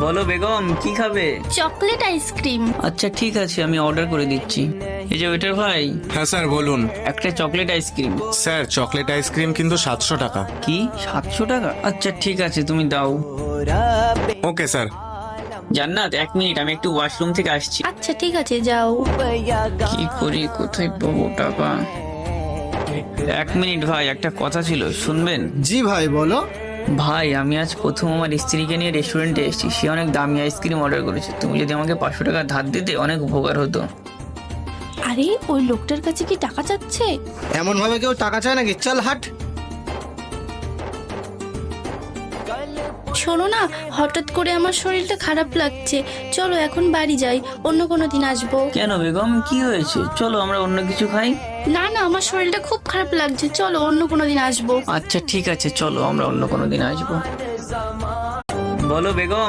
বলো বেগম, কি খাবে? Chocolate ice cream. আচ্ছা ঠিক আছে, আমি অর্ডার করে দিচ্ছি। এই যে ওয়েটার ভাই, হ্যাঁ স্যার বলুন। একটা chocolate ice cream. Sir chocolate ice cream কিন্তু 700 টাকা। কি 700 টাকা? আচ্ছা ঠিক আছে, তুমি দাও। Okay sir. জান্নাত, 1 মিনিট, আমি একটু ওয়াশরুম থেকে আসছি। আচ্ছা ঠিক আছে, যাও। কি করি, কোথায় পাবো টাকা? 1 মিনিট ভাই, একটা কথা ছিল, শুনবেন? জি ভাই বলো। ভাই, আমি আজ প্রথম আমার স্ত্রীকে নিয়ে রেস্টুরেন্টে এসেছি। সে অনেক দামি আইসক্রিম অর্ডার করেছে। তুমি যদি আমাকে 500 টাকা ধার দিতে, অনেক উপকার হতো। আরে ওই লোকটার কাছে কি টাকা চাচ্ছে? এমন ভাবে কেউ টাকা চায় নাকি? চল হাট। শোনো না, হঠাৎ করে আমার শরীরটা খারাপ লাগছে। চলো এখন বাড়ি যাই, অন্য কোনো দিন আসবো। কেন বেগম, কি হয়েছে? চলো আমরা অন্য কিছু খাই। না না, আমার শরীরটা খুব খারাপ লাগছে, চলো অন্য কোনো দিন আসবো। আচ্ছা ঠিক আছে, চলো আমরা অন্য কোনো দিন আসবো। বলো বেগম।